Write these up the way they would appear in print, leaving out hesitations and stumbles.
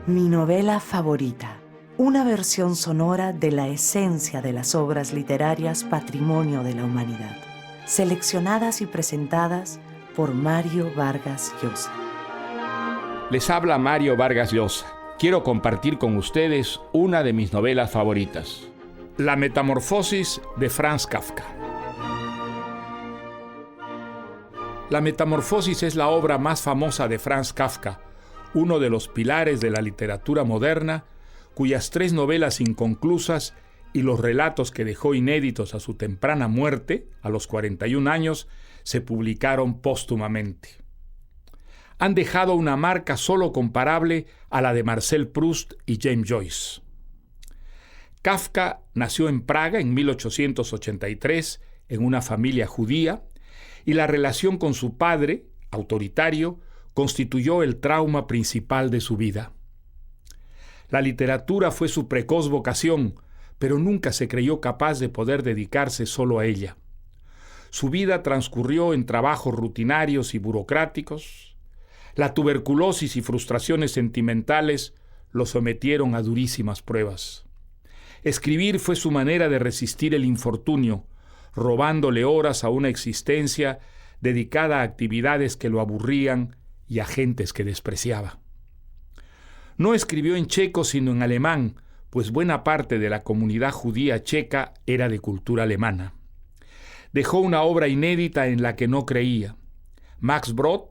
Mi novela favorita, una versión sonora de la esencia de las obras literarias Patrimonio de la Humanidad, seleccionadas y presentadas por Mario Vargas Llosa. Les habla Mario Vargas Llosa. Quiero compartir con ustedes una de mis novelas favoritas, La Metamorfosis de Franz Kafka. La Metamorfosis es la obra más famosa de Franz Kafka, uno de los pilares de la literatura moderna, cuyas 3 novelas inconclusas y los relatos que dejó inéditos a su temprana muerte, a los 41 años, se publicaron póstumamente. Han dejado una marca solo comparable a la de Marcel Proust y James Joyce. Kafka nació en Praga en 1883 en una familia judía, y la relación con su padre, autoritario, constituyó el trauma principal de su vida. La literatura fue su precoz vocación, pero nunca se creyó capaz de poder dedicarse solo a ella. Su vida transcurrió en trabajos rutinarios y burocráticos. La tuberculosis y frustraciones sentimentales lo sometieron a durísimas pruebas. Escribir fue su manera de resistir el infortunio, robándole horas a una existencia dedicada a actividades que lo aburrían y a gentes que despreciaba. No escribió en checo sino en alemán, pues buena parte de la comunidad judía checa era de cultura alemana. Dejó una obra inédita en la que no creía. Max Brod,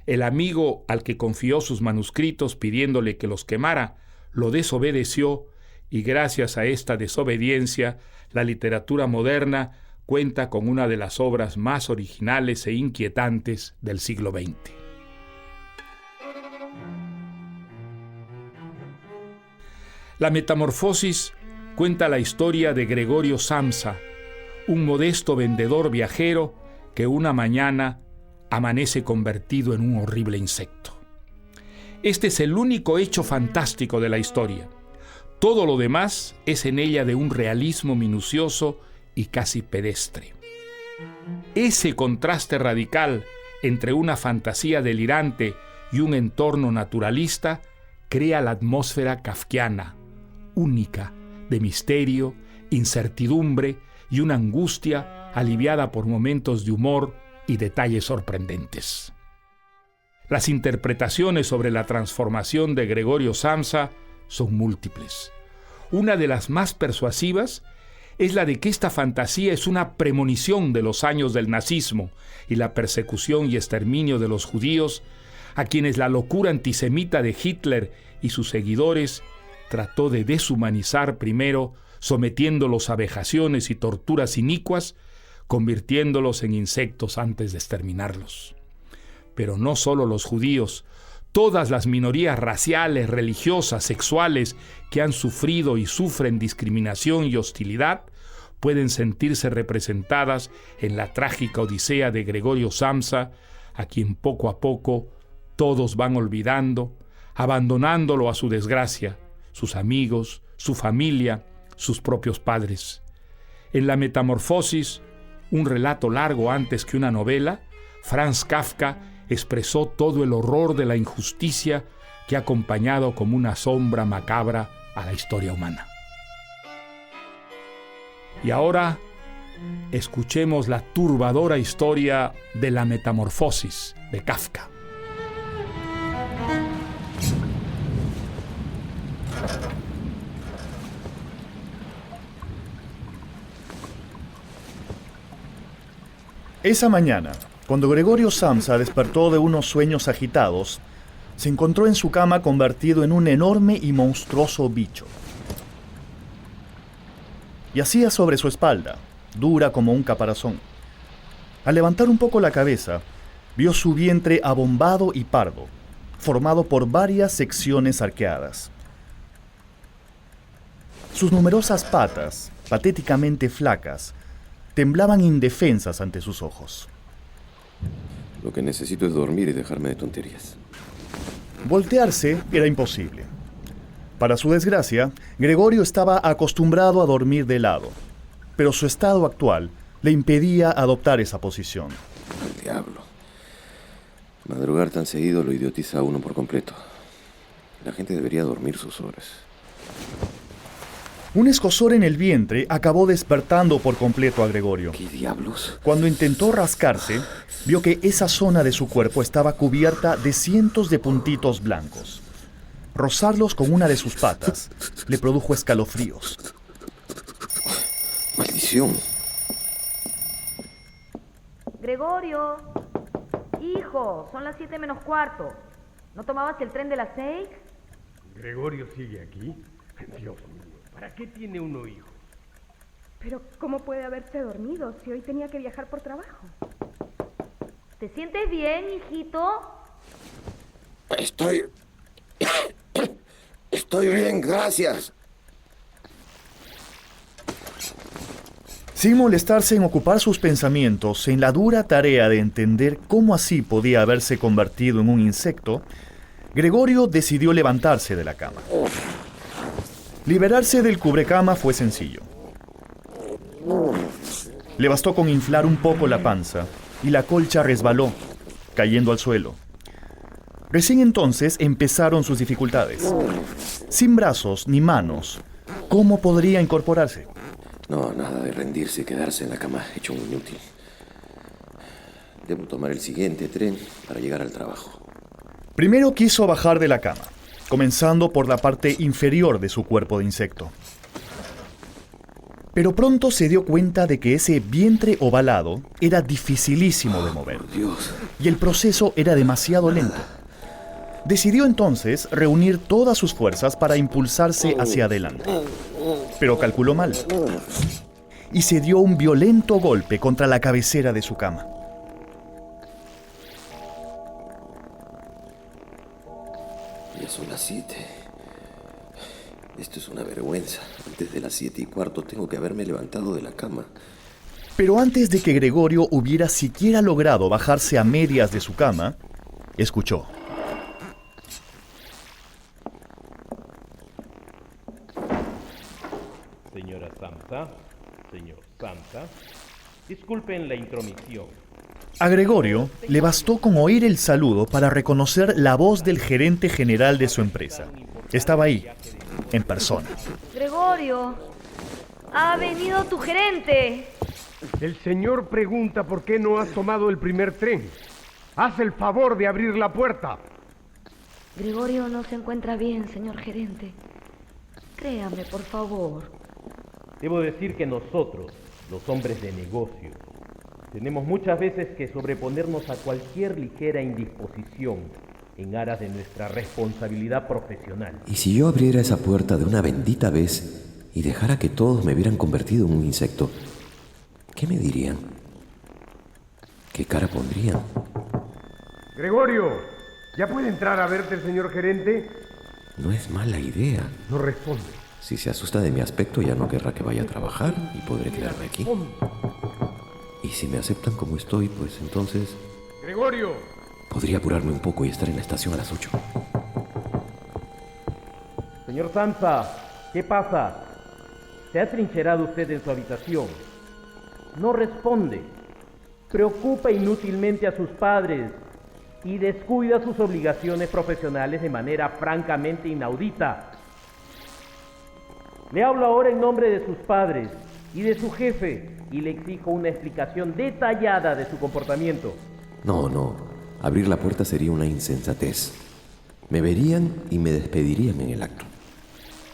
el amigo al que confió sus manuscritos pidiéndole que los quemara, lo desobedeció, y gracias a esta desobediencia, la literatura moderna cuenta con una de las obras más originales e inquietantes del siglo XX. La Metamorfosis cuenta la historia de Gregorio Samsa, un modesto vendedor viajero que una mañana amanece convertido en un horrible insecto. Este es el único hecho fantástico de la historia. Todo lo demás es en ella de un realismo minucioso y casi pedestre. Ese contraste radical entre una fantasía delirante y un entorno naturalista crea la atmósfera kafkiana, única, de misterio, incertidumbre y una angustia aliviada por momentos de humor y detalles sorprendentes. Las interpretaciones sobre la transformación de Gregorio Samsa son múltiples. Una de las más persuasivas es la de que esta fantasía es una premonición de los años del nazismo y la persecución y exterminio de los judíos, a quienes la locura antisemita de Hitler y sus seguidores trató de deshumanizar primero, sometiéndolos a vejaciones y torturas inicuas, convirtiéndolos en insectos antes de exterminarlos. Pero no solo los judíos, todas las minorías raciales, religiosas, sexuales que han sufrido y sufren discriminación y hostilidad pueden sentirse representadas en la trágica odisea de Gregorio Samsa, a quien poco a poco todos van olvidando, abandonándolo a su desgracia, sus amigos, su familia, sus propios padres. En La Metamorfosis, un relato largo antes que una novela, Franz Kafka expresó todo el horror de la injusticia que ha acompañado como una sombra macabra a la historia humana. Y ahora, escuchemos la turbadora historia de La Metamorfosis de Kafka. Esa mañana, cuando Gregorio Samsa despertó de unos sueños agitados, se encontró en su cama convertido en un enorme y monstruoso bicho. Yacía sobre su espalda, dura como un caparazón. Al levantar un poco la cabeza, vio su vientre abombado y pardo, formado por varias secciones arqueadas. Sus numerosas patas, patéticamente flacas, temblaban indefensas ante sus ojos. Lo que necesito es dormir y dejarme de tonterías. Voltearse era imposible. Para su desgracia, Gregorio estaba acostumbrado a dormir de lado, pero su estado actual le impedía adoptar esa posición. Al diablo. Madrugar tan seguido lo idiotiza a uno por completo. La gente debería dormir sus horas. Un escozor en el vientre acabó despertando por completo a Gregorio. ¿Qué diablos? Cuando intentó rascarse, vio que esa zona de su cuerpo estaba cubierta de cientos de puntitos blancos. Rozarlos con una de sus patas le produjo escalofríos. ¡Maldición! Gregorio, hijo, son las 7 menos cuarto. ¿No tomabas el tren de las 6? ¿Gregorio sigue aquí? Dios mío, ¿para qué tiene uno hijo? Pero ¿cómo puede haberse dormido si hoy tenía que viajar por trabajo? ¿Te sientes bien, hijito? Estoy bien, gracias. Sin molestarse en ocupar sus pensamientos en la dura tarea de entender cómo así podía haberse convertido en un insecto, Gregorio decidió levantarse de la cama. Liberarse del cubrecama fue sencillo. Le bastó con inflar un poco la panza y la colcha resbaló, cayendo al suelo. Recién entonces empezaron sus dificultades. Sin brazos ni manos, ¿cómo podría incorporarse? No, nada de rendirse y quedarse en la cama hecho un inútil. Debo tomar el siguiente tren para llegar al trabajo. Primero quiso bajar de la cama, comenzando por la parte inferior de su cuerpo de insecto. Pero pronto se dio cuenta de que ese vientre ovalado era dificilísimo de mover. Por Dios. Y el proceso era demasiado lento. Decidió entonces reunir todas sus fuerzas para impulsarse hacia adelante. Pero calculó mal. Y se dio un violento golpe contra la cabecera de su cama. Ya son las 7. Esto es una vergüenza. Antes de las 7:15 tengo que haberme levantado de la cama. Pero antes de que Gregorio hubiera siquiera logrado bajarse a medias de su cama, escuchó. Señora Samsa, señor Samsa, disculpen la intromisión. A Gregorio le bastó con oír el saludo para reconocer la voz del gerente general de su empresa. Estaba ahí, en persona. Gregorio, ha venido tu gerente. El señor pregunta por qué no has tomado el primer tren. Haz el favor de abrir la puerta. Gregorio no se encuentra bien, señor gerente. Créame, por favor. Debo decir que nosotros, los hombres de negocio, tenemos muchas veces que sobreponernos a cualquier ligera indisposición en aras de nuestra responsabilidad profesional. ¿Y si yo abriera esa puerta de una bendita vez y dejara que todos me hubieran convertido en un insecto? ¿Qué me dirían? ¿Qué cara pondrían? Gregorio, ¿ya puede entrar a verte el señor gerente? No es mala idea. No responde. Si se asusta de mi aspecto, ya no querrá que vaya a trabajar y podré quedarme aquí. Y si me aceptan como estoy, pues entonces Gregorio. podría apurarme un poco y estar en la estación a las 8. Señor Samsa, ¿qué pasa? ¿Se ha trincherado usted en su habitación? No responde. Preocupa inútilmente a sus padres y descuida sus obligaciones profesionales de manera francamente inaudita. Le hablo ahora en nombre de sus padres y de su jefe y le exijo una explicación detallada de su comportamiento. No. Abrir la puerta sería una insensatez. Me verían y me despedirían en el acto.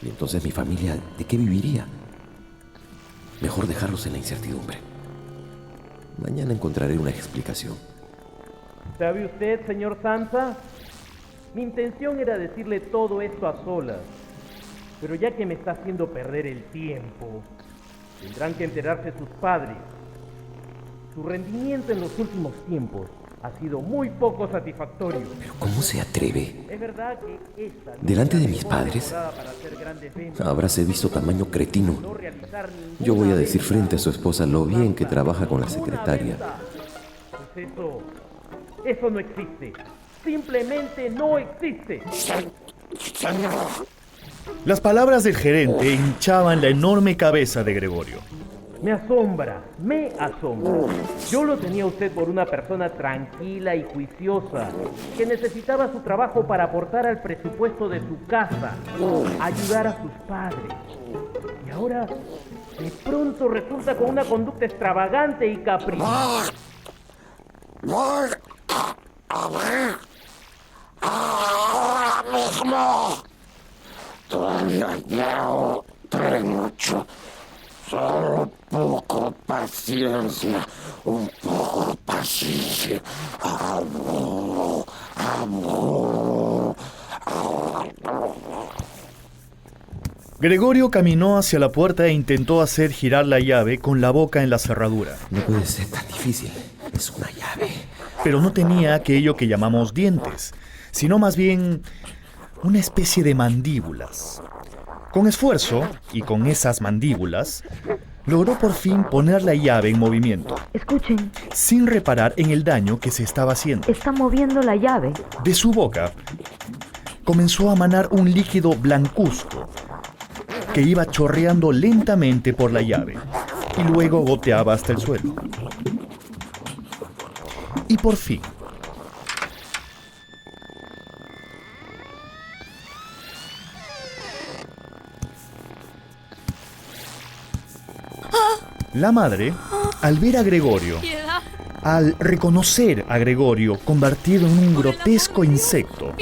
Y entonces mi familia, ¿de qué viviría? Mejor dejarlos en la incertidumbre. Mañana encontraré una explicación. ¿Sabe usted, señor Samsa? Mi intención era decirle todo esto a solas. Pero ya que me está haciendo perder el tiempo, tendrán que enterarse sus padres. Su rendimiento en los últimos tiempos ha sido muy poco satisfactorio. ¿Pero cómo se atreve? Es verdad que esta no ¿Delante es de la mis mejor padres? temporada para hacer grandes ventas, Habráse visto tamaño cretino. no realizar ninguna Yo voy a decir venta. frente a su esposa lo bien que trabaja con la Ninguna secretaria. venta. Pues eso no existe. Simplemente no existe. Las palabras del gerente hinchaban la enorme cabeza de Gregorio. Me asombra. Yo lo tenía a usted por una persona tranquila y juiciosa, que necesitaba su trabajo para aportar al presupuesto de su casa, ayudar a sus padres. Y ahora, de pronto resulta con una conducta extravagante y caprichosa. Voy a ver ahora mismo. Todavía no mucho. Solo un poco de paciencia. Gregorio caminó hacia la puerta e intentó hacer girar la llave con la boca en la cerradura. No puede ser tan difícil. Es una llave. Pero no tenía aquello que llamamos dientes, sino más bien una especie de mandíbulas. Con esfuerzo, y con esas mandíbulas, logró por fin poner la llave en movimiento, Escuchen, sin reparar en el daño que se estaba haciendo. está moviendo la llave. De su boca comenzó a manar un líquido blancuzco que iba chorreando lentamente por la llave y luego goteaba hasta el suelo. Y por fin, la madre, al ver a Gregorio, al reconocer a Gregorio convertido en un grotesco insecto,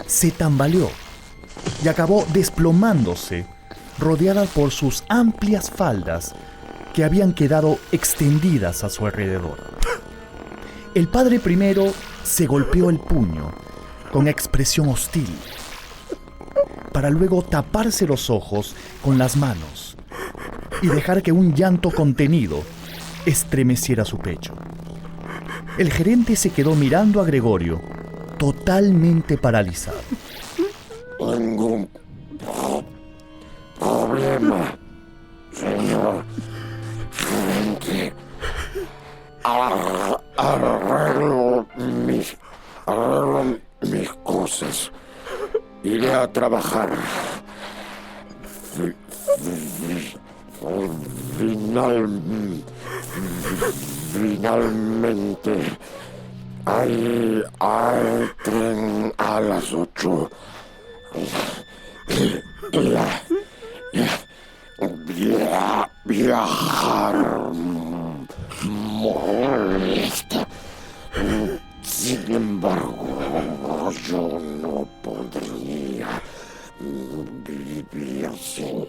se tambaleó y acabó desplomándose, rodeada por sus amplias faldas que habían quedado extendidas a su alrededor. El padre primero se golpeó el puño con expresión hostil, para luego taparse los ojos con las manos y dejar que un llanto contenido estremeciera su pecho. El gerente se quedó mirando a Gregorio, totalmente paralizado. Ningún problema, señor gerente. Arreglo mis cosas. Iré a trabajar. Finalmente, hay tren a las 8. Viajar molesta. Sin embargo, yo no podría vivir sin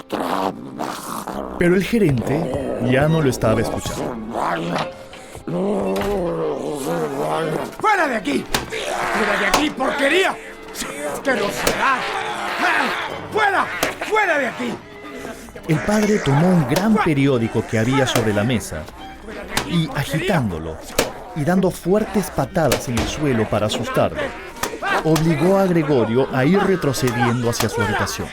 trabajar. Pero el gerente ya no lo estaba escuchando. No se vaya. ¡Fuera de aquí! ¡Fuera de aquí, porquería! ¡Asquerosidad! ¡Fuera! ¡Fuera de aquí! El padre tomó un gran periódico que había sobre la mesa y, agitándolo y dando fuertes patadas en el suelo para asustarlo, obligó a Gregorio a ir retrocediendo hacia su habitación.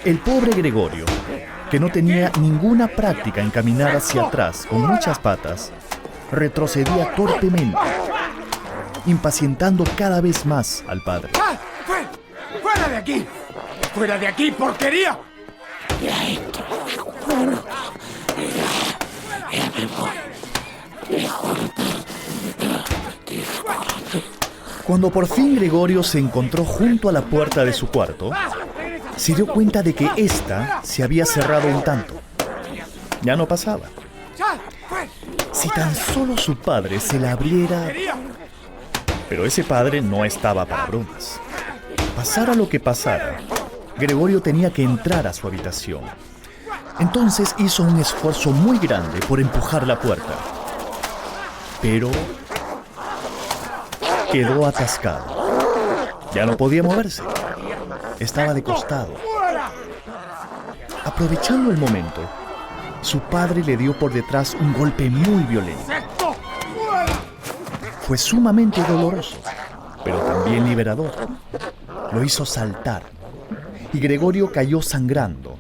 El pobre Gregorio, que no tenía ninguna práctica en caminar hacia atrás con muchas patas, retrocedía torpemente, impacientando cada vez más al padre. ¡Fuera de aquí! ¡Fuera de aquí, porquería! Cuando por fin Gregorio se encontró junto a la puerta de su cuarto, se dio cuenta de que ésta se había cerrado un tanto. Ya no pasaba. Si tan solo su padre se la abriera... Pero ese padre no estaba para bromas. Pasara lo que pasara, Gregorio tenía que entrar a su habitación. Entonces hizo un esfuerzo muy grande por empujar la puerta. Pero quedó atascado. Ya no podía moverse. Estaba de costado. Aprovechando el momento, su padre le dio por detrás un golpe muy violento. Fue sumamente doloroso, pero también liberador. Lo hizo saltar y Gregorio cayó sangrando,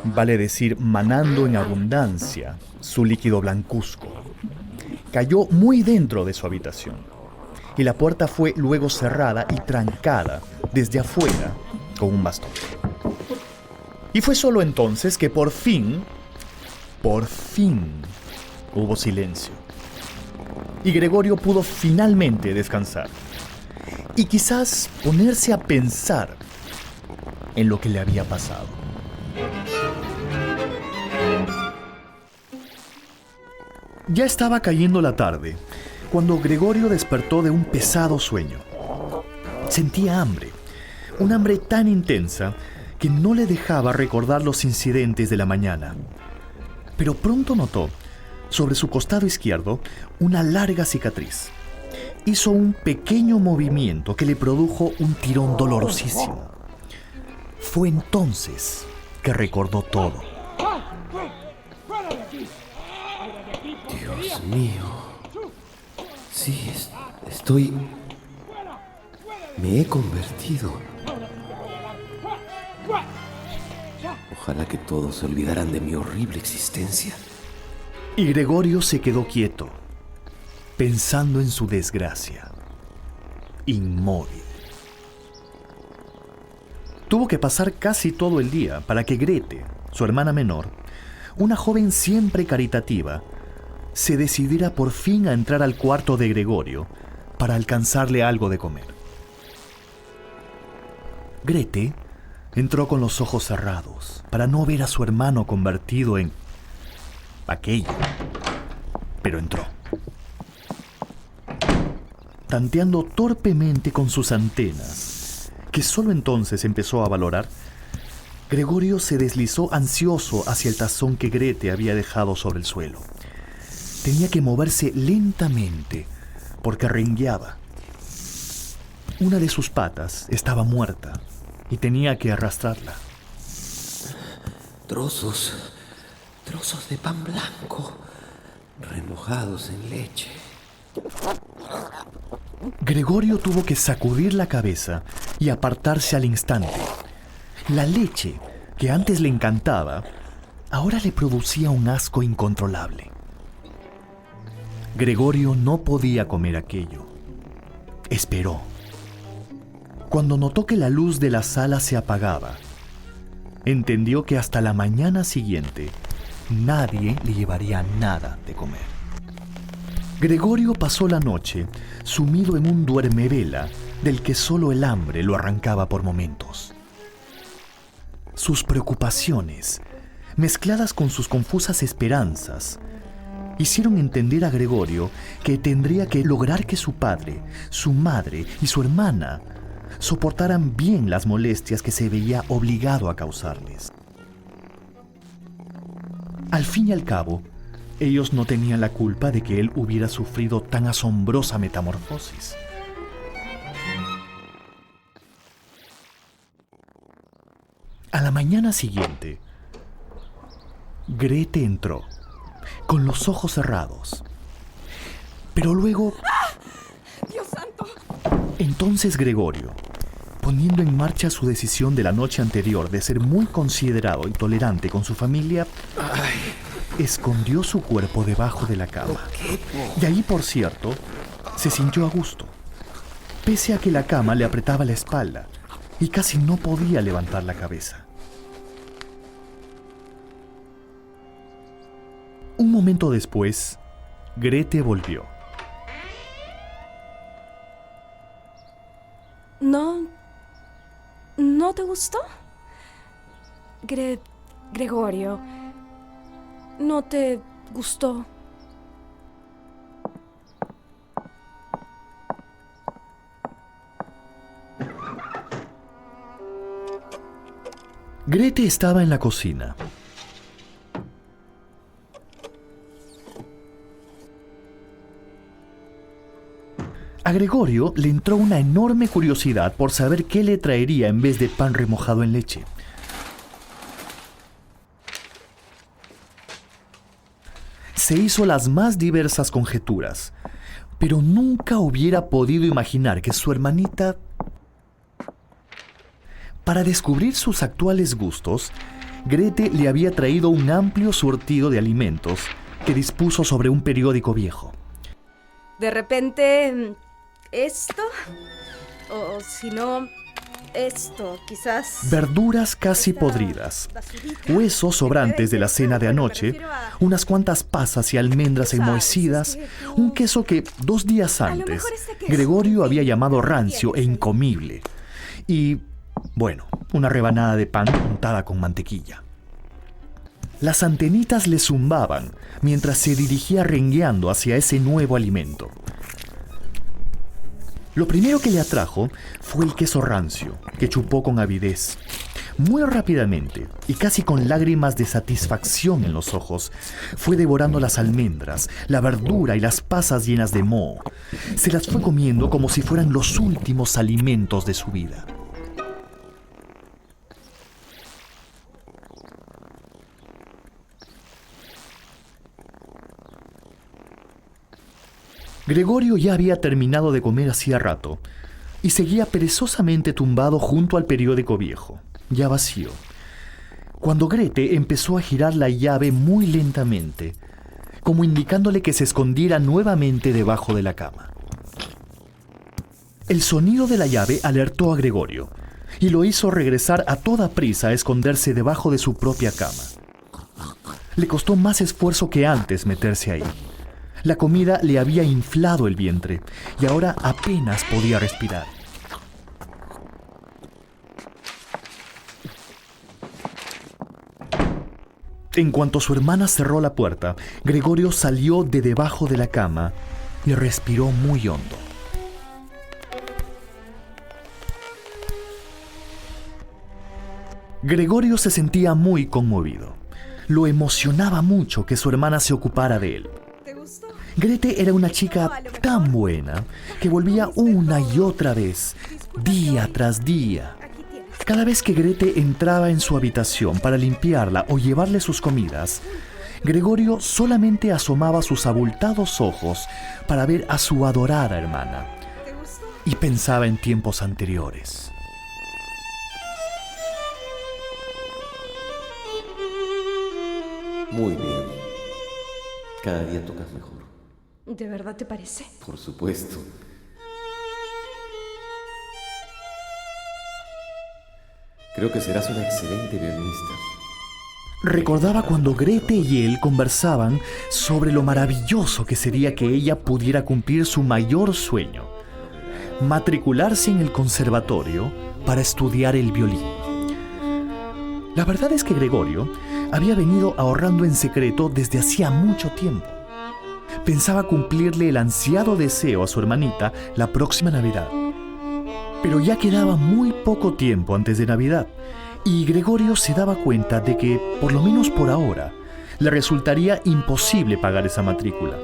vale decir, manando en abundancia su líquido blancuzco. Cayó muy dentro de su habitación y la puerta fue luego cerrada y trancada desde afuera con un bastón. Y fue solo entonces que por fin, hubo silencio. Y Gregorio pudo finalmente descansar. Y quizás ponerse a pensar en lo que le había pasado. Ya estaba cayendo la tarde cuando Gregorio despertó de un pesado sueño. Sentía hambre, un hambre tan intensa que no le dejaba recordar los incidentes de la mañana. Pero pronto notó, sobre su costado izquierdo, una larga cicatriz. Hizo un pequeño movimiento que le produjo un tirón dolorosísimo. Fue entonces que recordó todo. Dios mío. Sí, estoy... Me he convertido. Ojalá que todos se olvidaran de mi horrible existencia. Y Gregorio se quedó quieto, pensando en su desgracia, inmóvil. Tuvo que pasar casi todo el día para que Grete, su hermana menor, una joven siempre caritativa, se decidiera por fin a entrar al cuarto de Gregorio para alcanzarle algo de comer. Grete entró con los ojos cerrados para no ver a su hermano convertido en aquello, pero entró. Tanteando torpemente con sus antenas, que solo entonces empezó a valorar, Gregorio se deslizó ansioso hacia el tazón que Grete había dejado sobre el suelo. Tenía que moverse lentamente porque rengueaba. Una de sus patas estaba muerta y tenía que arrastrarla. Trozos de pan blanco, remojados en leche. Gregorio tuvo que sacudir la cabeza y apartarse al instante. La leche, que antes le encantaba, ahora le producía un asco incontrolable. Gregorio no podía comer aquello. Esperó. Cuando notó que la luz de la sala se apagaba, entendió que hasta la mañana siguiente nadie le llevaría nada de comer. Gregorio pasó la noche sumido en un duermevela del que solo el hambre lo arrancaba por momentos. Sus preocupaciones, mezcladas con sus confusas esperanzas, hicieron entender a Gregorio que tendría que lograr que su padre, su madre y su hermana soportaran bien las molestias que se veía obligado a causarles. Al fin y al cabo, ellos no tenían la culpa de que él hubiera sufrido tan asombrosa metamorfosis. A la mañana siguiente, Grete entró, con los ojos cerrados. Pero luego... ¡Dios santo! Entonces Gregorio, poniendo en marcha su decisión de la noche anterior de ser muy considerado y tolerante con su familia, escondió su cuerpo debajo de la cama. Y ahí, por cierto, se sintió a gusto, pese a que la cama le apretaba la espalda y casi no podía levantar la cabeza. Un momento después, Grete volvió. ¿No te gustó? Gregorio, ¿no te gustó? Grete estaba en la cocina. A Gregorio le entró una enorme curiosidad por saber qué le traería en vez de pan remojado en leche. Se hizo las más diversas conjeturas, pero nunca hubiera podido imaginar que su hermanita... Para descubrir sus actuales gustos, Grete le había traído un amplio surtido de alimentos que dispuso sobre un periódico viejo. De repente, esto, o si no, Esto, quizás... Verduras casi podridas, huesos sobrantes de la cena de anoche, unas cuantas pasas y almendras enmohecidas, un queso que 2 días antes Gregorio había llamado rancio e incomible. Y, bueno, una rebanada de pan untada con mantequilla. Las antenitas le zumbaban mientras se dirigía rengueando hacia ese nuevo alimento. Lo primero que le atrajo fue el queso rancio, que chupó con avidez. Muy rápidamente, y casi con lágrimas de satisfacción en los ojos, fue devorando las almendras, la verdura y las pasas llenas de moho. Se las fue comiendo como si fueran los últimos alimentos de su vida. Gregorio ya había terminado de comer hacía rato y seguía perezosamente tumbado junto al periódico viejo, ya vacío, cuando Grete empezó a girar la llave muy lentamente, como indicándole que se escondiera nuevamente debajo de la cama. El sonido de la llave alertó a Gregorio y lo hizo regresar a toda prisa a esconderse debajo de su propia cama. Le costó más esfuerzo que antes meterse ahí. La comida le había inflado el vientre y ahora apenas podía respirar. En cuanto su hermana cerró la puerta, Gregorio salió de debajo de la cama y respiró muy hondo. Gregorio se sentía muy conmovido. Lo emocionaba mucho que su hermana se ocupara de él. Grete era una chica tan buena que volvía una y otra vez, día tras día. Cada vez que Grete entraba en su habitación para limpiarla o llevarle sus comidas, Gregorio solamente asomaba sus abultados ojos para ver a su adorada hermana y pensaba en tiempos anteriores. Muy bien. Cada día tocas mejor. ¿De verdad te parece? Por supuesto. Creo que serás una excelente violinista. Recordaba cuando Grete y él conversaban sobre lo maravilloso que sería que ella pudiera cumplir su mayor sueño: matricularse en el conservatorio para estudiar el violín. La verdad es que Gregorio había venido ahorrando en secreto desde hacía mucho tiempo. Pensaba cumplirle el ansiado deseo a su hermanita la próxima Navidad. Pero ya quedaba muy poco tiempo antes de Navidad, y Gregorio se daba cuenta de que, por lo menos por ahora, le resultaría imposible pagar esa matrícula,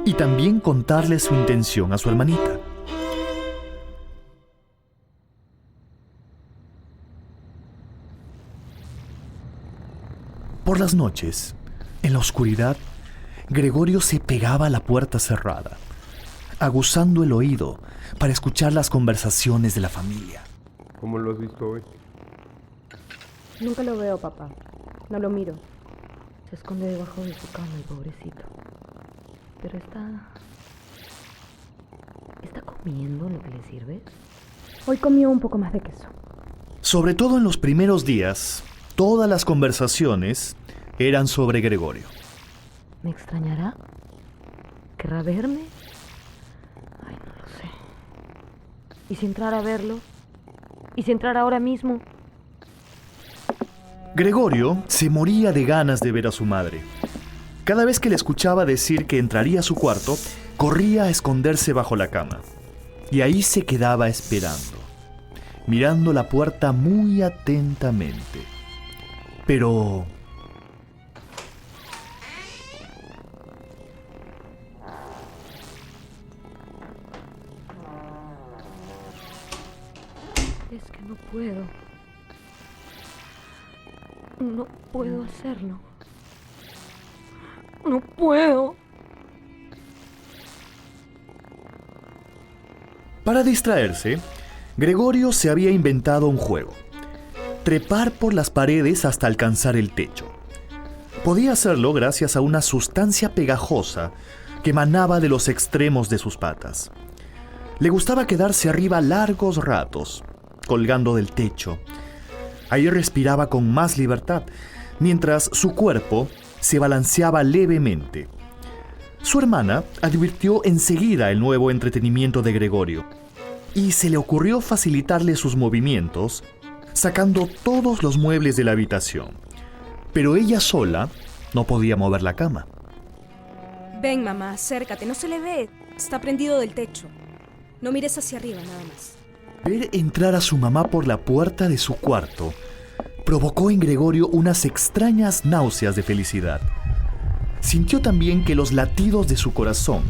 y también contarle su intención a su hermanita. Por las noches, en la oscuridad, Gregorio se pegaba a la puerta cerrada, aguzando el oído para escuchar las conversaciones de la familia. ¿Cómo lo has visto hoy? Nunca lo veo, papá. No lo miro. Se esconde debajo de su cama, el pobrecito. Pero ¿Está comiendo lo que le sirve? Hoy comió un poco más de queso. Sobre todo en los primeros días, todas las conversaciones eran sobre Gregorio. ¿Me extrañará? ¿Querrá verme? Ay, no lo sé. ¿Y si entrara a verlo? ¿Y si entrara ahora mismo? Gregorio se moría de ganas de ver a su madre. Cada vez que le escuchaba decir que entraría a su cuarto, corría a esconderse bajo la cama. Y ahí se quedaba esperando, mirando la puerta muy atentamente. Pero... Es que no puedo. No puedo hacerlo. No puedo. Para distraerse, Gregorio se había inventado un juego: trepar por las paredes hasta alcanzar el techo. Podía hacerlo gracias a una sustancia pegajosa que emanaba de los extremos de sus patas. Le gustaba quedarse arriba largos ratos, colgando del techo. Ahí respiraba con más libertad, mientras su cuerpo se balanceaba levemente. Su hermana advirtió enseguida el nuevo entretenimiento de Gregorio y se le ocurrió facilitarle sus movimientos, sacando todos los muebles de la habitación. Pero ella sola no podía mover la cama. Ven, mamá, acércate, no se le ve. Está prendido del techo. No mires hacia arriba, nada más. Ver entrar a su mamá por la puerta de su cuarto provocó en Gregorio unas extrañas náuseas de felicidad. Sintió también que los latidos de su corazón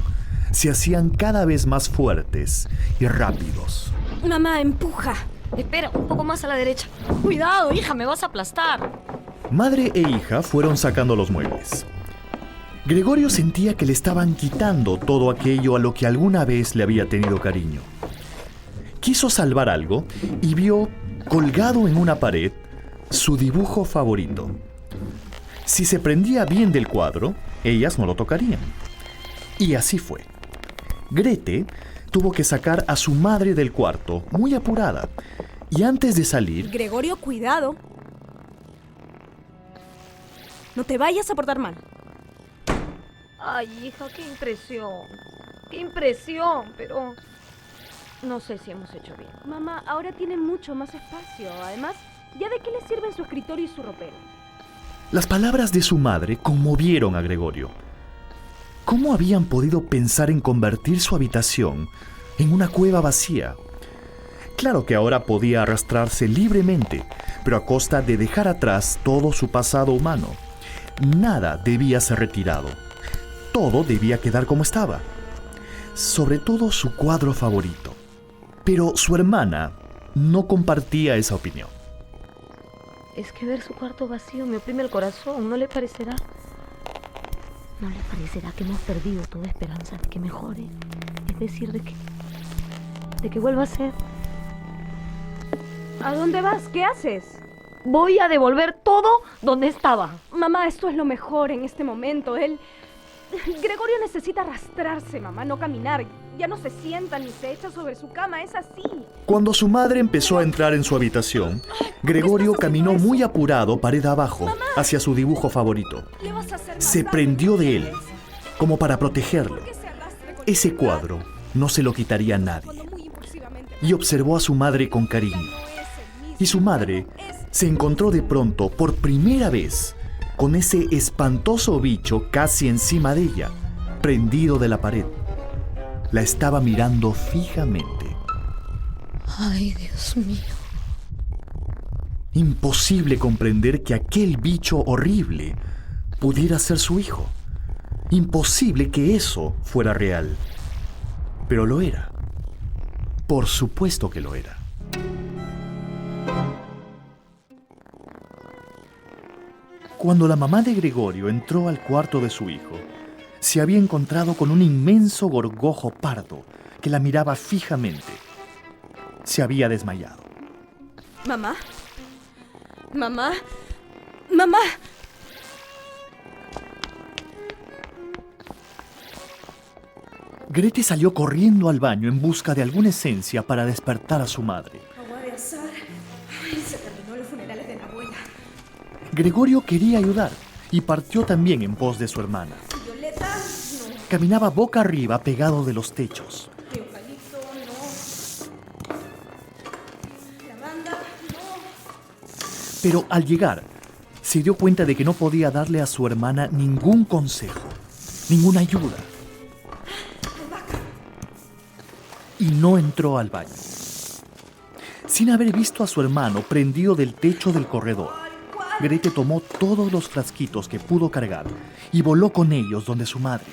se hacían cada vez más fuertes y rápidos. Mamá, empuja. Espera, un poco más a la derecha. Cuidado, hija, me vas a aplastar. Madre e hija fueron sacando los muebles. Gregorio sentía que le estaban quitando todo aquello a lo que alguna vez le había tenido cariño. Quiso salvar algo y vio, colgado en una pared, su dibujo favorito. Si se prendía bien del cuadro, ellas no lo tocarían. Y así fue. Grete tuvo que sacar a su madre del cuarto, muy apurada, y antes de salir... Gregorio, cuidado. No te vayas a portar mal. Ay, hija, qué impresión, pero no sé si hemos hecho bien. Mamá, ahora tiene mucho más espacio. Además, ¿ya de qué le sirven su escritorio y su ropero? Las palabras de su madre conmovieron a Gregorio. ¿Cómo habían podido pensar en convertir su habitación en una cueva vacía? Claro que ahora podía arrastrarse libremente, pero a costa de dejar atrás todo su pasado humano. Nada debía ser retirado. Todo debía quedar como estaba. Sobre todo su cuadro favorito. Pero su hermana no compartía esa opinión. Es que ver su cuarto vacío me oprime el corazón, ¿no le parecerá? ¿No le parecerá que hemos perdido toda esperanza de que mejore? Es decir, de que vuelva a ser. ¿A dónde vas? ¿Qué haces? Voy a devolver todo donde estaba. Mamá, esto es lo mejor en este momento. Gregorio necesita arrastrarse, mamá, no caminar. Ya no se sienta ni se echa sobre su cama, es así. Cuando su madre empezó a entrar en su habitación, Gregorio caminó muy apurado pared abajo hacia su dibujo favorito. Se prendió de él, como para protegerlo. Ese cuadro no se lo quitaría a nadie. Y observó a su madre con cariño. Y su madre se encontró de pronto, por primera vez, con ese espantoso bicho casi encima de ella, prendido de la pared. La estaba mirando fijamente. Ay, Dios mío. Imposible comprender que aquel bicho horrible pudiera ser su hijo. Imposible que eso fuera real. Pero lo era. Por supuesto que lo era. Cuando la mamá de Gregorio entró al cuarto de su hijo, se había encontrado con un inmenso gorgojo pardo que la miraba fijamente. Se había desmayado. Mamá. Mamá. Mamá. Grete salió corriendo al baño en busca de alguna esencia para despertar a su madre. Agua de azar. Ay, se terminó los funerales de la abuela. Gregorio quería ayudar y partió también en pos de su hermana. Violeta, no. Caminaba boca arriba pegado de los techos. Eucalipto, no. Lavanda, no. Pero al llegar, se dio cuenta de que no podía darle a su hermana ningún consejo, ninguna ayuda. Y no entró al baño. Sin haber visto a su hermano prendido del techo del corredor, Grete tomó todos los frasquitos que pudo cargar y voló con ellos donde su madre.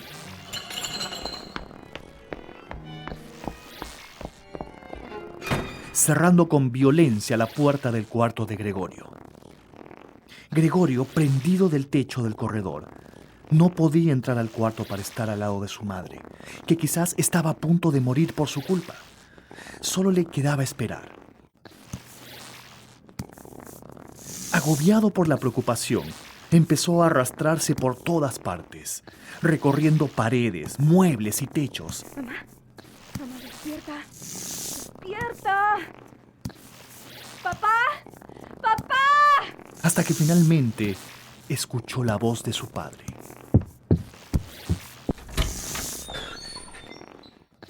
Cerrando con violencia la puerta del cuarto de Gregorio. Gregorio, prendido del techo del corredor, no podía entrar al cuarto para estar al lado de su madre, que quizás estaba a punto de morir por su culpa. Solo le quedaba esperar. Agobiado por la preocupación, empezó a arrastrarse por todas partes, recorriendo paredes, muebles y techos. Mamá, despierta. ¡Despierta! ¡Papá! ¡Papá! Hasta que finalmente escuchó la voz de su padre.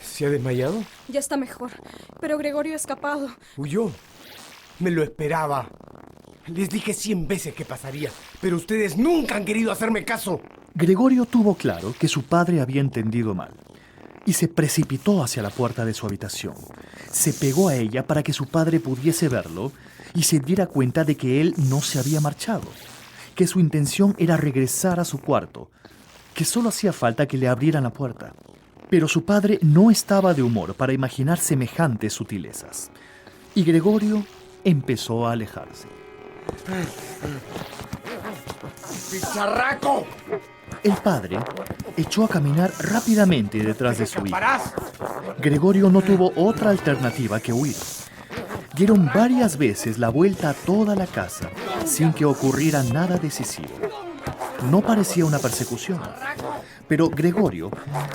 ¿Se ha desmayado? Ya está mejor, pero Gregorio ha escapado. Huyó. Me lo esperaba. Les dije 100 veces que pasaría, pero ustedes nunca han querido hacerme caso. Gregorio tuvo claro que su padre había entendido mal y se precipitó hacia la puerta de su habitación. Se pegó a ella para que su padre pudiese verlo y se diera cuenta de que él no se había marchado, que su intención era regresar a su cuarto, que solo hacía falta que le abrieran la puerta. Pero su padre no estaba de humor para imaginar semejantes sutilezas, y Gregorio empezó a alejarse. ¡Bicharraco! El padre echó a caminar rápidamente detrás de su hijo. ¡Parás! Gregorio no tuvo otra alternativa que huir. Dieron varias veces la vuelta a toda la casa sin que ocurriera nada decisivo. No parecía una persecución, pero Gregorio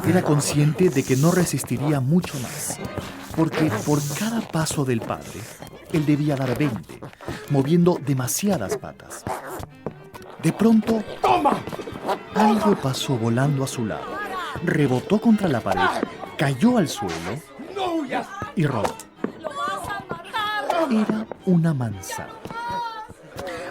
era consciente de que no resistiría mucho más, porque por cada paso del padre, él debía dar 20, moviendo demasiadas patas. De pronto, ¡toma! Algo pasó volando a su lado, rebotó contra la pared, cayó al suelo ¡No huyas! y rodó. Era una manzana,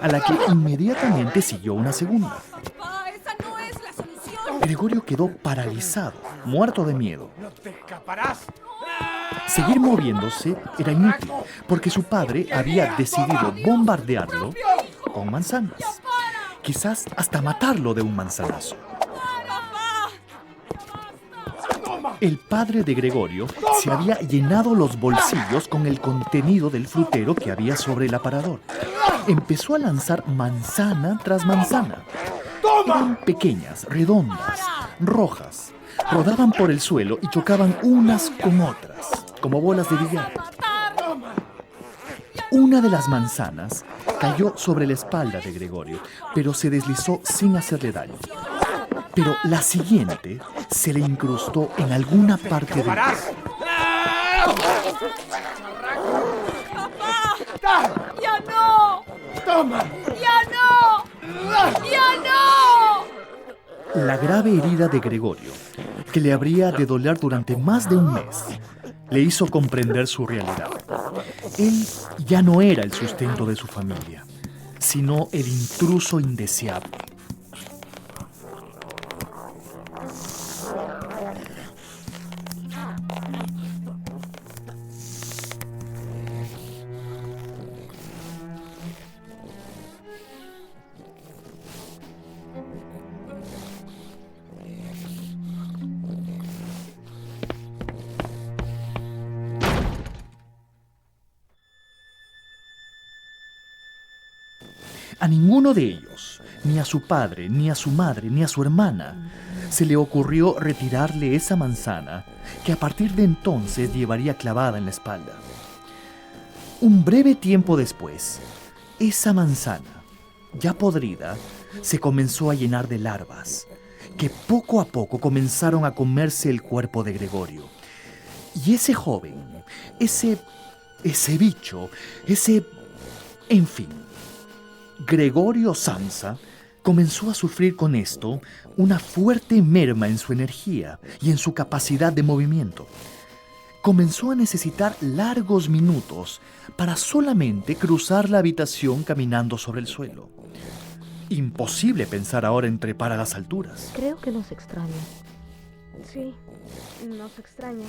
a la que inmediatamente siguió una segunda. Papá, esa no es la solución. Gregorio quedó paralizado, muerto de miedo. ¡No te escaparás! Seguir moviéndose era inútil, porque su padre había decidido bombardearlo con manzanas. Quizás hasta matarlo de un manzanazo. El padre de Gregorio se había llenado los bolsillos con el contenido del frutero que había sobre el aparador. Empezó a lanzar manzana tras manzana. Eran pequeñas, redondas, rojas. Rodaban por el suelo y chocaban unas con otras, como bolas de billar. Una de las manzanas cayó sobre la espalda de Gregorio, pero se deslizó sin hacerle daño. Pero la siguiente se le incrustó en alguna parte del cuerpo. ¡Papá! ¡Ya no! ¡Toma! ¡Ya no! ¡Ya no! La grave herida de Gregorio, que le habría de doler durante más de un mes, le hizo comprender su realidad. Él ya no era el sustento de su familia, sino el intruso indeseable. A ninguno de ellos, ni a su padre, ni a su madre, ni a su hermana, se le ocurrió retirarle esa manzana que a partir de entonces llevaría clavada en la espalda. Un breve tiempo después, esa manzana, ya podrida, se comenzó a llenar de larvas, que poco a poco comenzaron a comerse el cuerpo de Gregorio. Y ese joven, ese bicho, en fin, Gregorio Samsa comenzó a sufrir con esto una fuerte merma en su energía y en su capacidad de movimiento. Comenzó a necesitar largos minutos para solamente cruzar la habitación caminando sobre el suelo. Imposible pensar ahora en trepar a las alturas. Creo que nos extraña. Sí, nos extraña.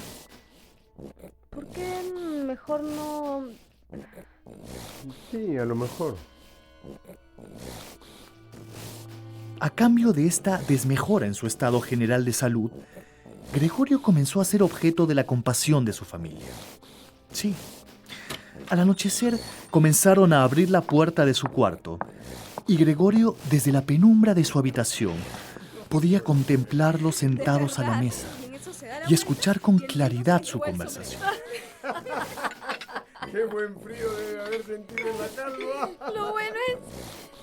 ¿Por qué mejor no...? Sí, a lo mejor. A cambio de esta desmejora en su estado general de salud, Gregorio comenzó a ser objeto de la compasión de su familia. Sí. Al anochecer comenzaron a abrir la puerta de su cuarto y Gregorio, desde la penumbra de su habitación, podía contemplarlos sentados a la mesa y escuchar con claridad su conversación. ¡Qué buen frío debe haber sentido en la calva! Lo bueno es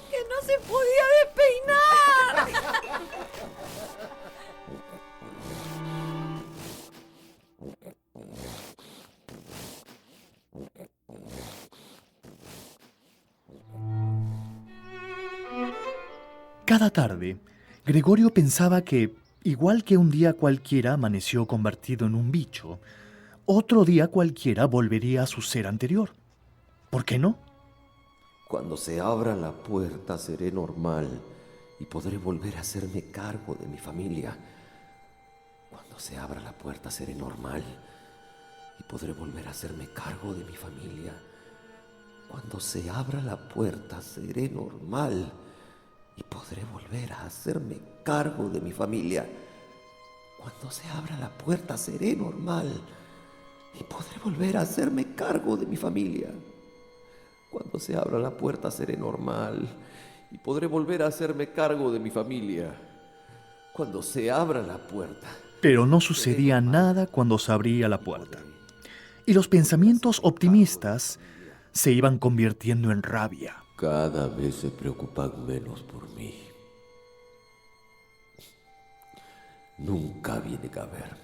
que no se podía despeinar. Cada tarde, Gregorio pensaba que, igual que un día cualquiera amaneció convertido en un bicho, otro día cualquiera volvería a su ser anterior. ¿Por qué no? Cuando se abra la puerta seré normal y podré volver a hacerme cargo de mi familia. Cuando se abra la puerta seré normal y podré volver a hacerme cargo de mi familia. Cuando se abra la puerta seré normal y podré volver a hacerme cargo de mi familia. Cuando se abra la puerta seré normal y podré volver a hacerme cargo de mi familia. Cuando se abra la puerta seré normal y podré volver a hacerme cargo de mi familia. Cuando se abra la puerta. Pero no sucedía nada cuando se abría la puerta. Y los pensamientos optimistas se iban convirtiendo en rabia. Cada vez se preocupan menos por mí. Nunca vienen a verme.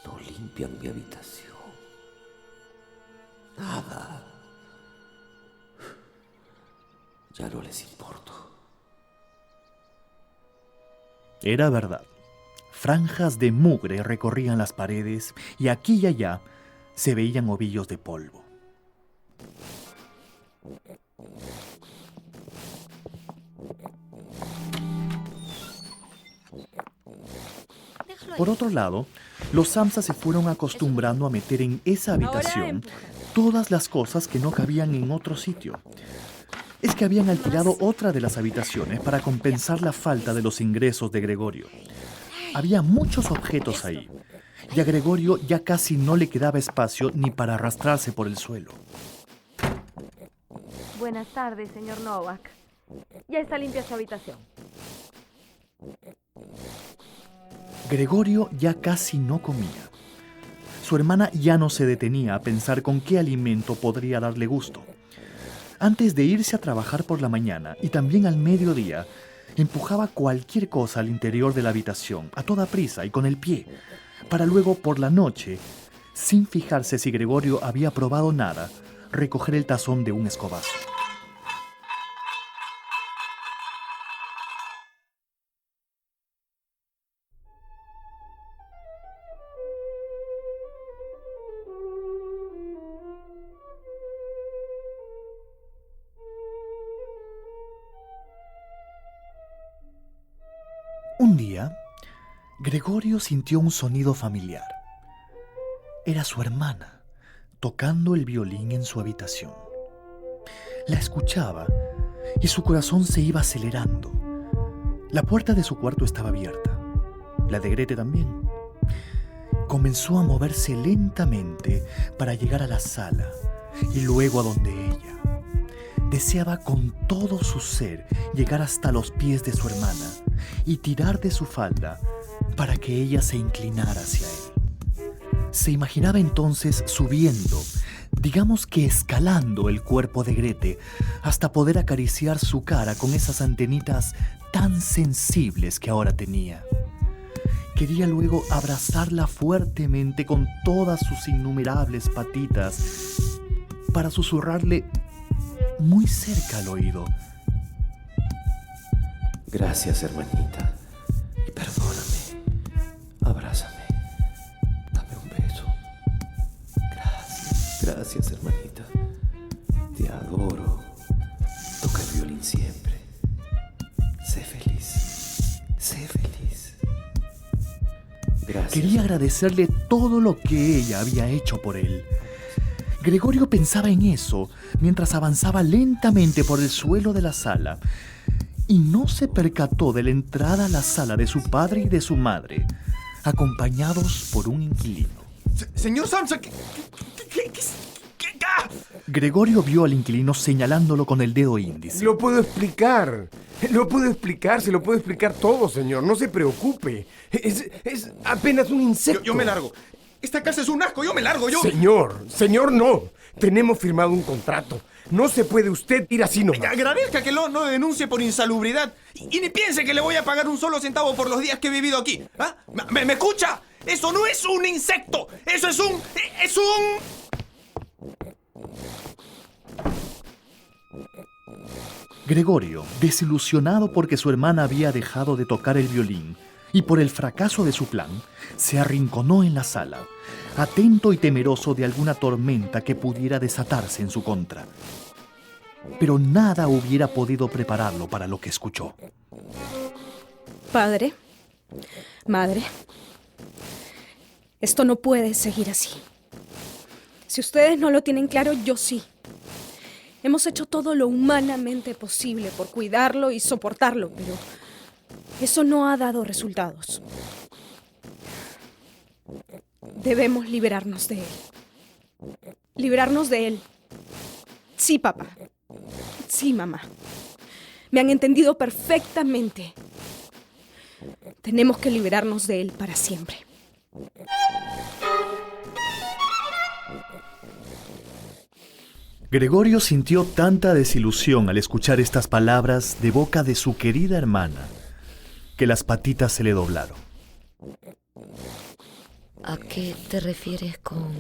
No limpian mi habitación. Nada. Ya no les importo. Era verdad. Franjas de mugre recorrían las paredes y aquí y allá se veían ovillos de polvo. Por otro lado, los Samsa se fueron acostumbrando a meter en esa habitación todas las cosas que no cabían en otro sitio. Es que habían alquilado otra de las habitaciones para compensar la falta de los ingresos de Gregorio. Había muchos objetos ahí, y a Gregorio ya casi no le quedaba espacio ni para arrastrarse por el suelo. Buenas tardes, señor Novak. Ya está limpia su habitación. Gregorio ya casi no comía. Su hermana ya no se detenía a pensar con qué alimento podría darle gusto. Antes de irse a trabajar por la mañana y también al mediodía, empujaba cualquier cosa al interior de la habitación, a toda prisa y con el pie, para luego por la noche, sin fijarse si Gregorio había probado nada, recoger el tazón de un escobazo. Un día, Gregorio sintió un sonido familiar. Era su hermana, tocando el violín en su habitación. La escuchaba y su corazón se iba acelerando. La puerta de su cuarto estaba abierta, la de Grete también. Comenzó a moverse lentamente para llegar a la sala y luego a donde ella. Deseaba con todo su ser llegar hasta los pies de su hermana y tirar de su falda para que ella se inclinara hacia él. Se imaginaba entonces subiendo, digamos que escalando el cuerpo de Grete hasta poder acariciar su cara con esas antenitas tan sensibles que ahora tenía. Quería luego abrazarla fuertemente con todas sus innumerables patitas para susurrarle muy cerca al oído: gracias, hermanita, y perdóname. Abrázame. Dame un beso. Gracias, hermanita. Te adoro. Toca el violín siempre. Sé feliz. Sé feliz. Gracias. Quería agradecerle todo lo que ella había hecho por él. Gregorio pensaba en eso mientras avanzaba lentamente por el suelo de la sala y no se percató de la entrada a la sala de su padre y de su madre, acompañados por un inquilino. Señor Samsa, ¿qué? Gregorio vio al inquilino señalándolo con el dedo índice. Lo puedo explicar, se lo puedo explicar todo, señor, no se preocupe. Es apenas un insecto. Yo me largo. Esta casa es un asco, yo me largo, yo... Señor, no. Tenemos firmado un contrato. No se puede usted ir así nomás. Agradezca que no denuncie por insalubridad y ni piense que le voy a pagar un solo centavo por los días que he vivido aquí. ¿Ah? ¿Me escucha? Eso no es un insecto. Eso es un... Gregorio, desilusionado porque su hermana había dejado de tocar el violín y por el fracaso de su plan, se arrinconó en la sala, atento y temeroso de alguna tormenta que pudiera desatarse en su contra. Pero nada hubiera podido prepararlo para lo que escuchó. Padre, madre, esto no puede seguir así. Si ustedes no lo tienen claro, yo sí. Hemos hecho todo lo humanamente posible por cuidarlo y soportarlo, pero eso no ha dado resultados. Debemos liberarnos de él. Librarnos de él. Sí, papá. Sí, mamá. Me han entendido perfectamente. Tenemos que liberarnos de él para siempre. Gregorio sintió tanta desilusión al escuchar estas palabras de boca de su querida hermana, que las patitas se le doblaron. ¿A qué te refieres con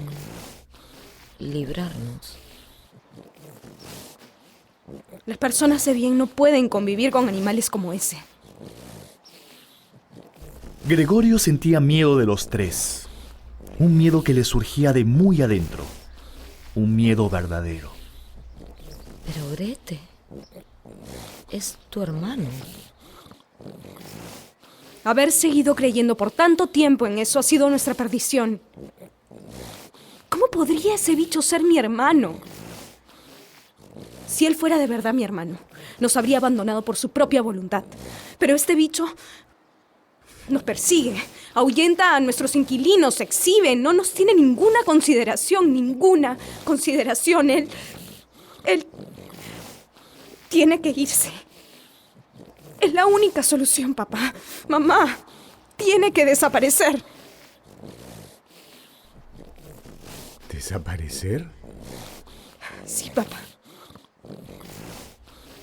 librarnos? Las personas de bien no pueden convivir con animales como ese. Gregorio sentía miedo de los tres, un miedo que le surgía de muy adentro, un miedo verdadero. Pero Grete, es tu hermano. Haber seguido creyendo por tanto tiempo en eso ha sido nuestra perdición. ¿Cómo podría ese bicho ser mi hermano? Si él fuera de verdad mi hermano, nos habría abandonado por su propia voluntad. Pero este bicho nos persigue, ahuyenta a nuestros inquilinos, exhibe, no nos tiene ninguna consideración. Él tiene que irse. Es la única solución, papá. Mamá, tiene que desaparecer. ¿Desaparecer? Sí, papá.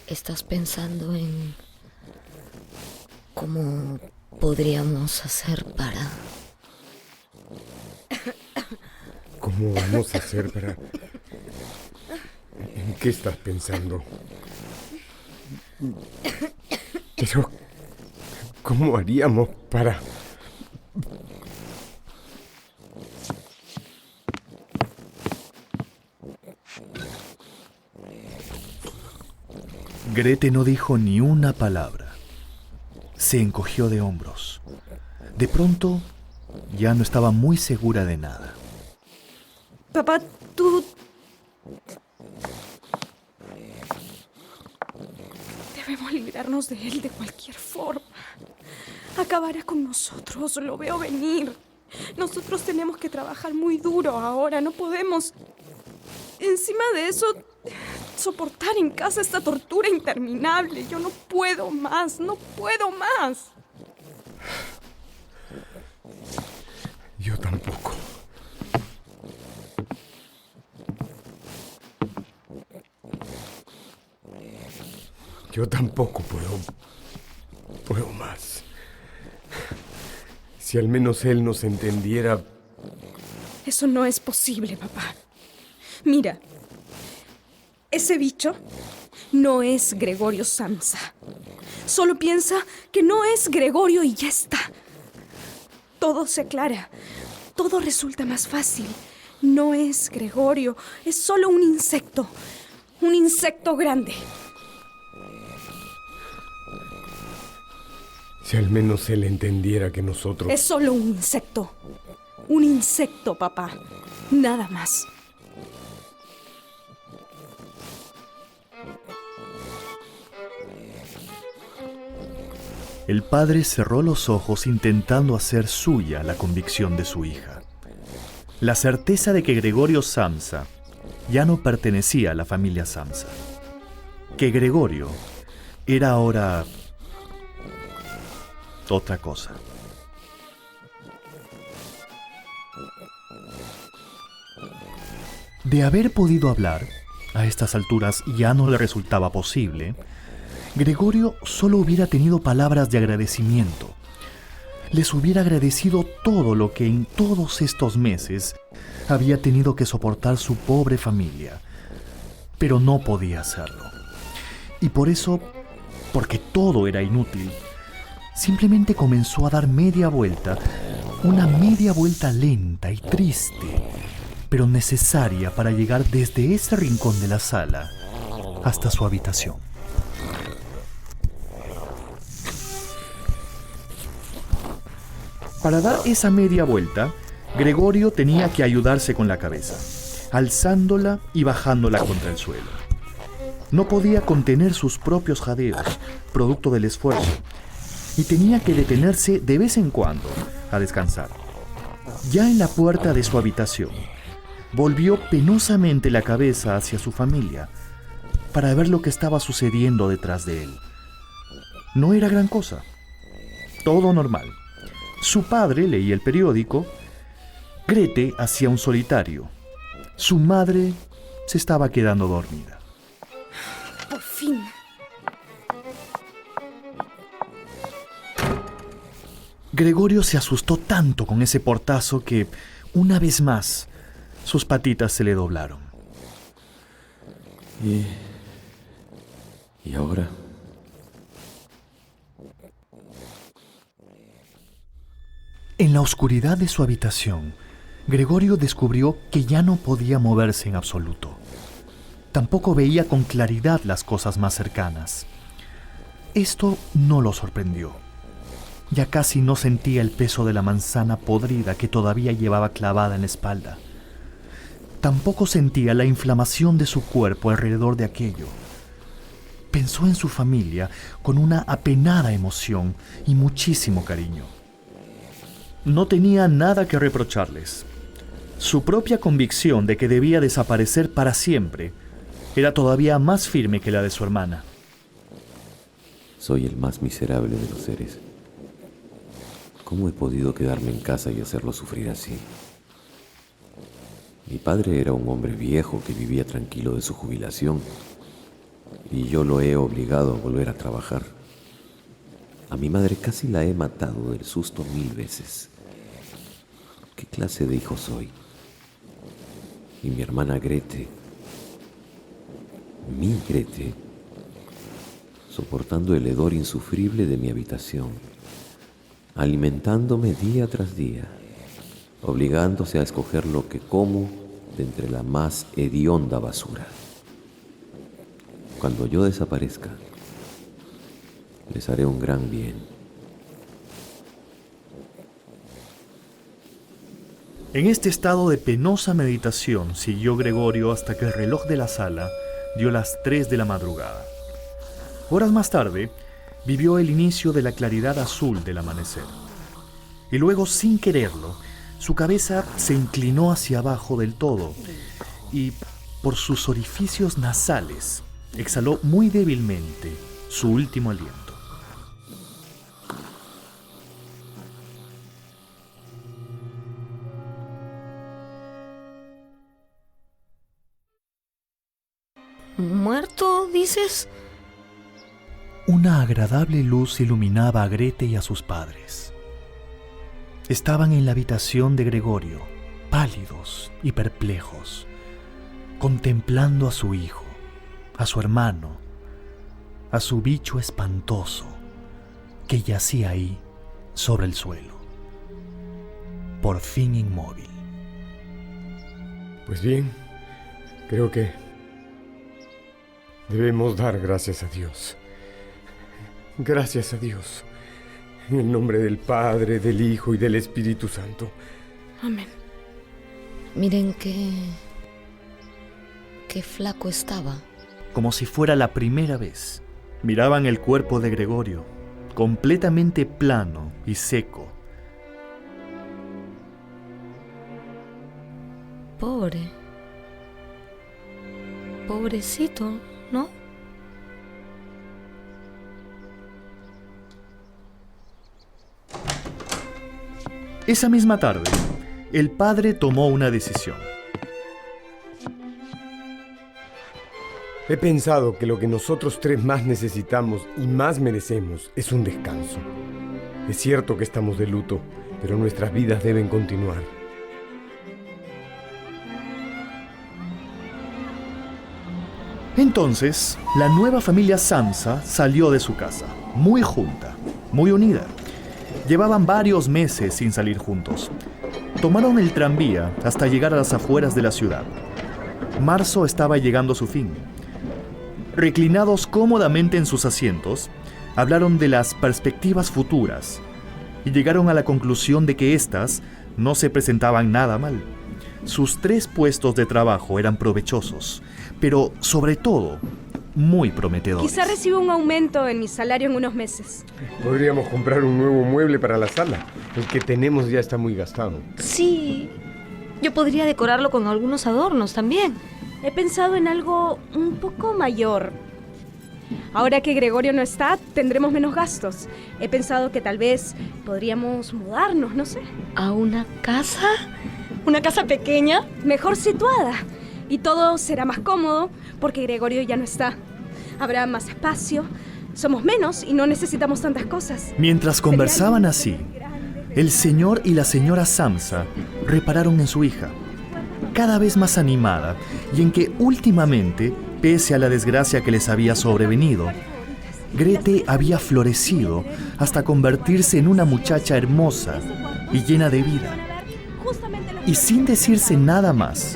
¿Estás pensando en cómo podríamos hacer para... ¿Cómo vamos a hacer para...? ¿En qué estás pensando? Pero, ¿cómo haríamos para...? Grete no dijo ni una palabra. Se encogió de hombros. De pronto, ya no estaba muy segura de nada. Papá, tú... Debemos librarnos de él de cualquier forma. Acabará con nosotros, lo veo venir. Nosotros tenemos que trabajar muy duro ahora, no podemos... Encima de eso, soportar en casa esta tortura interminable. Yo no puedo más, no puedo más. Yo tampoco. Yo tampoco puedo más. Si al menos él nos entendiera... Eso no es posible, papá. Mira, ese bicho no es Gregorio Samsa. Solo piensa que no es Gregorio y ya está. Todo se aclara. Todo resulta más fácil. No es Gregorio, es solo un insecto. Un insecto grande. Si al menos él entendiera que nosotros... Es solo un insecto. Un insecto, papá. Nada más. El padre cerró los ojos intentando hacer suya la convicción de su hija. La certeza de que Gregorio Samsa ya no pertenecía a la familia Samsa. Que Gregorio era ahora otra cosa. De haber podido hablar, a estas alturas ya no le resultaba posible, Gregorio solo hubiera tenido palabras de agradecimiento. Les hubiera agradecido todo lo que en todos estos meses había tenido que soportar su pobre familia. Pero no podía hacerlo. Y por eso, porque todo era inútil, simplemente comenzó a dar media vuelta, una media vuelta lenta y triste, pero necesaria para llegar desde ese rincón de la sala hasta su habitación. Para dar esa media vuelta, Gregorio tenía que ayudarse con la cabeza, alzándola y bajándola contra el suelo. No podía contener sus propios jadeos, producto del esfuerzo, y tenía que detenerse de vez en cuando a descansar. Ya en la puerta de su habitación, volvió penosamente la cabeza hacia su familia para ver lo que estaba sucediendo detrás de él. No era gran cosa, todo normal. Su padre leía el periódico, Grete hacía un solitario, su madre se estaba quedando dormida. Por fin. Gregorio se asustó tanto con ese portazo que, una vez más, sus patitas se le doblaron. ¿Y ahora? En la oscuridad de su habitación, Gregorio descubrió que ya no podía moverse en absoluto. Tampoco veía con claridad las cosas más cercanas. Esto no lo sorprendió. Ya casi no sentía el peso de la manzana podrida que todavía llevaba clavada en la espalda. Tampoco sentía la inflamación de su cuerpo alrededor de aquello. Pensó en su familia con una apenada emoción y muchísimo cariño. No tenía nada que reprocharles. Su propia convicción de que debía desaparecer para siempre era todavía más firme que la de su hermana. Soy el más miserable de los seres. ¿Cómo he podido quedarme en casa y hacerlo sufrir así? Mi padre era un hombre viejo que vivía tranquilo de su jubilación y yo lo he obligado a volver a trabajar. A mi madre casi la he matado del susto 1000 veces. ¿Qué clase de hijo soy? Y mi hermana Grete, mi Grete, soportando el hedor insufrible de mi habitación, alimentándome día tras día, obligándose a escoger lo que como de entre la más hedionda basura. Cuando yo desaparezca, les haré un gran bien. En este estado de penosa meditación siguió Gregorio hasta que el reloj de la sala dio las 3 de la madrugada. Horas más tarde, vivió el inicio de la claridad azul del amanecer. Y luego, sin quererlo, su cabeza se inclinó hacia abajo del todo y, por sus orificios nasales, exhaló muy débilmente su último aliento. ¿Muerto, dices? Una agradable luz iluminaba a Grete y a sus padres. Estaban en la habitación de Gregorio, pálidos y perplejos, contemplando a su hijo, a su hermano, a su bicho espantoso que yacía ahí sobre el suelo, por fin inmóvil. Pues bien, creo que debemos dar gracias a Dios. Gracias a Dios. En el nombre del Padre, del Hijo y del Espíritu Santo. Amén. Miren qué flaco estaba. Como si fuera la primera vez, miraban el cuerpo de Gregorio, completamente plano y seco. Pobrecito, ¿no? Esa misma tarde, el padre tomó una decisión. He pensado que lo que nosotros 3 más necesitamos y más merecemos es un descanso. Es cierto que estamos de luto, pero nuestras vidas deben continuar. Entonces, la nueva familia Samsa salió de su casa, muy junta, muy unida. Llevaban varios meses sin salir juntos. Tomaron el tranvía hasta llegar a las afueras de la ciudad. Marzo estaba llegando a su fin. Reclinados cómodamente en sus asientos, hablaron de las perspectivas futuras y llegaron a la conclusión de que éstas no se presentaban nada mal. Sus 3 puestos de trabajo eran provechosos, pero sobre todo muy prometedores. Quizá reciba un aumento en mi salario en unos meses. Podríamos comprar un nuevo mueble para la sala. El que tenemos ya está muy gastado. Sí, yo podría decorarlo con algunos adornos también. He pensado en algo un poco mayor. Ahora que Gregorio no está, tendremos menos gastos. He pensado que tal vez podríamos mudarnos, no sé. ¿A una casa? ¿Una casa pequeña? Mejor situada. Y todo será más cómodo porque Gregorio ya no está. Habrá más espacio, somos menos y no necesitamos tantas cosas. Mientras conversaban así, el señor y la señora Samsa repararon en su hija, cada vez más animada, y en que últimamente, pese a la desgracia que les había sobrevenido, Grete había florecido hasta convertirse en una muchacha hermosa y llena de vida. Y sin decirse nada más,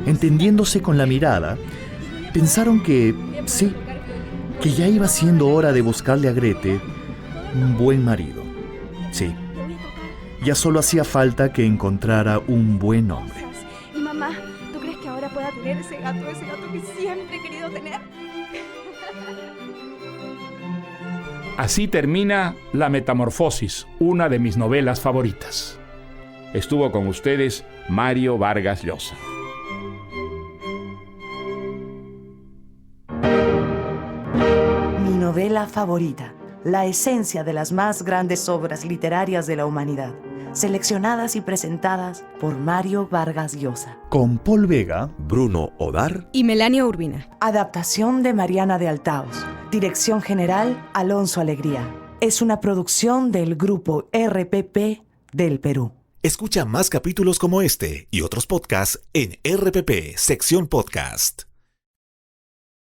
entendiéndose con la mirada, pensaron que sí, que ya iba siendo hora de buscarle a Grete un buen marido. Sí, ya solo hacía falta que encontrara un buen hombre. Y mamá, ¿tú crees que ahora pueda tener ese gato que siempre he querido tener? Así termina La Metamorfosis, una de mis novelas favoritas. Estuvo con ustedes Mario Vargas Llosa. Mi novela favorita, la esencia de las más grandes obras literarias de la humanidad, seleccionadas y presentadas por Mario Vargas Llosa. Con Paul Vega, Bruno Odar y Melania Urbina. Adaptación de Mariana de Altaos. Dirección general, Alonso Alegría. Es una producción del grupo RPP del Perú. Escucha más capítulos como este y otros podcasts en RPP, sección podcast.